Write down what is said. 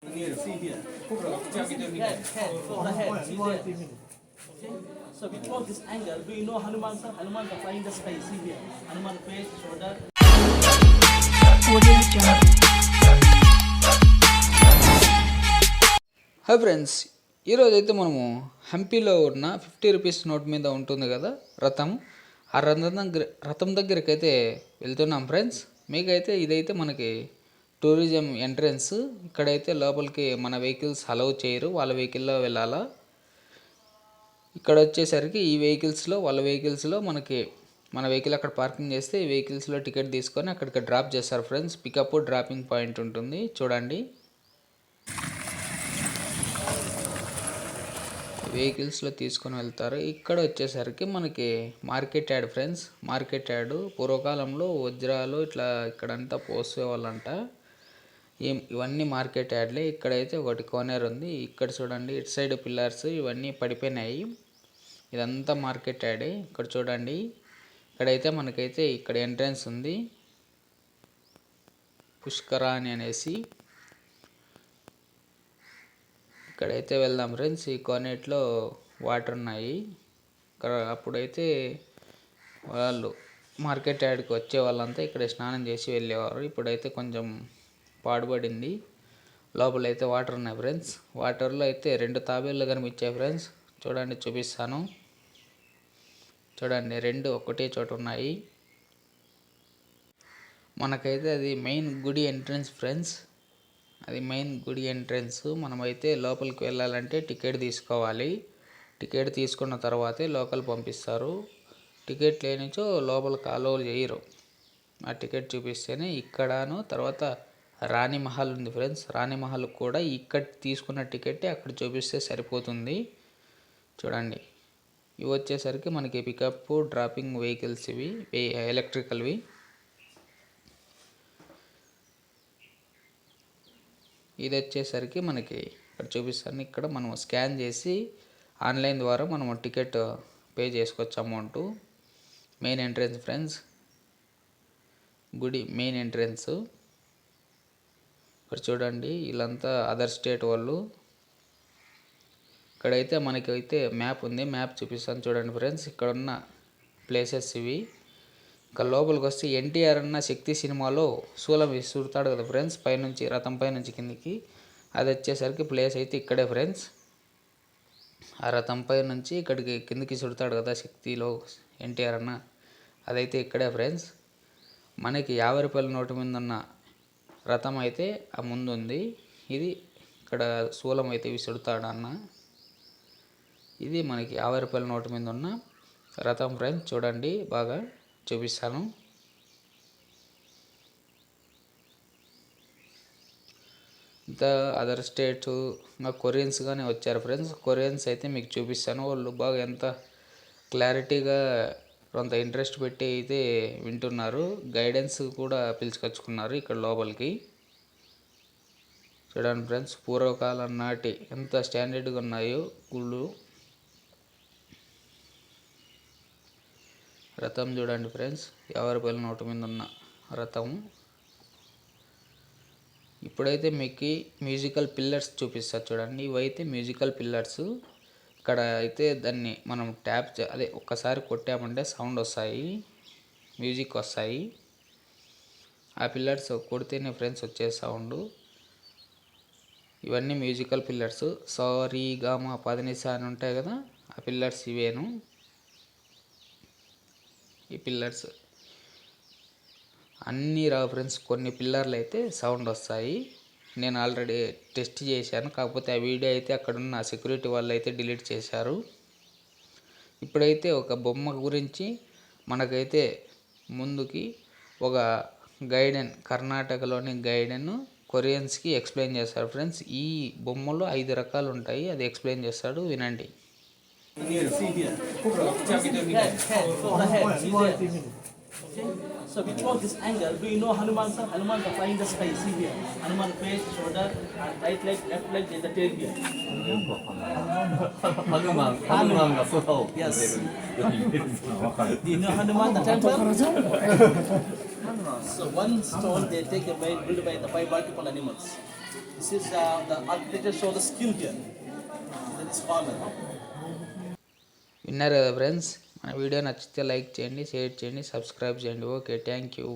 Here, see here. Head, for the head, see there. Okay? So because this angle, do you know Hanuman sir? Hanuman is flying the sky, see here. Hanuman face, shoulder. Audio Jungle. Hi friends, ఈరోజు అయితే మనము హంపీలో ఉన్న 50 rupees note మీద ఉంటుంది కదా రథం, ఆ రథం దగ్గరికి అయితే వెళ్తున్నాం ఫ్రెండ్స్. మీకైతే ఇదైతే మనకి టూరిజం ఎంట్రన్స్. ఇక్కడైతే లోపలికి మన వెహికల్స్ అలౌ చేయరు, వాళ్ళ వెహికల్లో వెళ్ళాలా. ఇక్కడ వచ్చేసరికి ఈ వెహికల్స్లో వాళ్ళ వెహికల్స్లో మన వెహికల్ అక్కడ పార్కింగ్ చేస్తే ఈ వెహికల్స్లో టికెట్ తీసుకొని అక్కడికి డ్రాప్ చేస్తారు ఫ్రెండ్స్. పికప్ డ్రాపింగ్ పాయింట్ ఉంటుంది చూడండి. వెహికల్స్లో తీసుకొని వెళ్తారు. ఇక్కడ వచ్చేసరికి మనకి market yard friends. Market yard పూర్వకాలంలో వజ్రాలు ఇట్లా ఇక్కడంతా పోసేవాళ్ళంట. ఇవన్నీ మార్కెట్ యార్డ్లే. ఇక్కడైతే ఒకటి కోనేరు ఉంది. ఇక్కడ చూడండి, ఇటు సైడ్ పిల్లర్స్ ఇవన్నీ పడిపోయినాయి. ఇదంతా మార్కెట్ యార్డే. ఇక్కడ చూడండి, ఇక్కడైతే మనకైతే ఇక్కడ ఎంట్రన్స్ ఉంది, పుష్కరాని అనేసి. ఇక్కడైతే వెళ్దాం ఫ్రెండ్స్. ఈ కోనేట్లో వాటర్ ఉన్నాయి. ఇక్కడ అప్పుడైతే వాళ్ళు మార్కెట్ యార్డ్కి వచ్చే వాళ్ళంతా ఇక్కడ స్నానం చేసి వెళ్ళేవారు. ఇప్పుడైతే కొంచెం పాడుపడింది. లోపలైతే వాటర్ ఉన్నాయి ఫ్రెండ్స్. వాటర్లో అయితే 2 తాబేళ్ళు కనిపించాయి ఫ్రెండ్స్. చూడండి, చూపిస్తాను. చూడండి, 2 ఒకటే చోట ఉన్నాయి. మనకైతే అది మెయిన్ గుడి ఎంట్రన్స్ ఫ్రెండ్స్. అది మెయిన్ గుడి ఎంట్రన్స్. మనమైతే లోపలికి వెళ్ళాలంటే టికెట్ తీసుకోవాలి. టికెట్ తీసుకున్న తర్వాతే లోపల పంపిస్తారు. టికెట్ లేనిచో లోపలికి అలౌ చేయరు. ఆ టికెట్ చూపిస్తేనే. ఇక్కడను తర్వాత రాణి మహల్ ఉంది ఫ్రెండ్స్. రాణి మహల్ కూడా ఇక్కడ తీసుకున్న టికెట్ అక్కడ చూపిస్తే సరిపోతుంది. చూడండి, ఇవి వచ్చేసరికి మనకి పికప్ డ్రాపింగ్ వెహికల్స్, ఇవి ఎలక్ట్రికల్వి. ఇది వచ్చేసరికి మనకి ఇక్కడ చూపిస్తాను. ఇక్కడ మనం స్కాన్ చేసి ఆన్లైన్ ద్వారా మనం టికెట్ పే చేసుకోవచ్చు అమౌంట్. మెయిన్ ఎంట్రన్స్ ఫ్రెండ్స్, గుడి మెయిన్ ఎంట్రన్స్. ఇక్కడ చూడండి, వీళ్ళంతా అదర్ స్టేట్ వాళ్ళు. ఇక్కడైతే మనకైతే మ్యాప్ ఉంది, మ్యాప్ చూపిస్తాను చూడండి ఫ్రెండ్స్. ఇక్కడ ఉన్న ప్లేసెస్ ఇవి. ఇక్కడ లోపలికి వస్తే ఎన్టీఆర్ అన్న శక్తి సినిమాలో శూలం విసురుతాడు కదా ఫ్రెండ్స్, పైనుంచి రథం పైనుంచి కిందికి. అది వచ్చేసరికి ప్లేస్ అయితే ఇక్కడే ఫ్రెండ్స్. ఆ రథం పై నుంచి ఇక్కడికి కిందికి సుడతాడు కదా శక్తిలో ఎన్టీఆర్ అన్న, అదైతే ఇక్కడే ఫ్రెండ్స్. మనకి 50 రూపాయల నోటు మీద ఉన్న రథం అయితే ఆ ముందు ఉంది. ఇది ఇక్కడ శూలం అయితే విసురుతాడు అన్న. ఇది మనకి 50 రూపాయల నోటు మీద ఉన్న రథం ఫ్రెండ్స్. చూడండి, బాగా చూపిస్తాను. ఇంత అదర్ స్టేట్స్ ఇంకా కొరియన్స్ కానీ వచ్చారు ఫ్రెండ్స్. కొరియన్స్ అయితే మీకు చూపిస్తాను. వాళ్ళు బాగా ఎంత క్లారిటీగా కొంత ఇంట్రెస్ట్ పెట్టి అయితే వింటున్నారు. గైడెన్స్ కూడా పిలుచుకొచ్చుకున్నారు ఇక్కడ లోపలికి. చూడండి ఫ్రెండ్స్, పూర్వకాలం నాటి ఎంత స్టాండర్డ్గా ఉన్నాయో గుళ్ళు. రథం చూడండి ఫ్రెండ్స్, 50 రూపాయల నోటు మీద ఉన్న రథం. ఇప్పుడైతే మీకు మ్యూజికల్ పిల్లర్స్ చూపిస్తారు చూడండి. ఇవైతే మ్యూజికల్ పిల్లర్స్. ఇక్కడ అయితే దాన్ని మనం అదే ఒక్కసారి కొట్టామంటే సౌండ్ వస్తాయి, మ్యూజిక్ వస్తాయి. ఆ పిల్లర్స్ కొడితేనే ఫ్రెండ్స్ వచ్చే సౌండ్. ఇవన్నీ మ్యూజికల్ పిల్లర్స్. సారీ గామా పదనిసా అని ఉంటాయి కదా, ఆ పిల్లర్స్ ఇవేను. ఈ పిల్లర్స్ అన్నీ రావు ఫ్రెండ్స్. కొన్ని పిల్లర్లు అయితే సౌండ్ వస్తాయి. నేను ఆల్రెడీ టెస్ట్ చేశాను, కాకపోతే ఆ వీడియో అయితే అక్కడున్న సెక్యూరిటీ వాళ్ళు అయితే డిలీట్ చేశారు. ఇప్పుడైతే ఒక బొమ్మ గురించి మనకైతే ముందుకి ఒక గైడెన్, కర్ణాటకలోని గైడెన్ కొరియన్స్కి ఎక్స్ప్లెయిన్ చేస్తారు ఫ్రెండ్స్. ఈ బొమ్మలో 5 రకాలు ఉంటాయి, అది ఎక్స్ప్లెయిన్ చేస్తాడు, వినండి. Here, see here. Head, for the head, see there. Okay? So because this angle, do you know Hanuman sir? Hanuman is flying the sky, see here. Hanuman face, shoulder, and right leg, left leg, there's the tail here. ハヌマンが空を Yes. 飛んでるのが分かる。 Do you know Hanuman the temple? So one stone they take a built by the 5 multiple animals. This is the architecture show the skill here. This corner. విన్నారు కదా friends, మన video నచ్చితే like చేయండి, share చేయండి, subscribe చేయండి. Okay, thank you.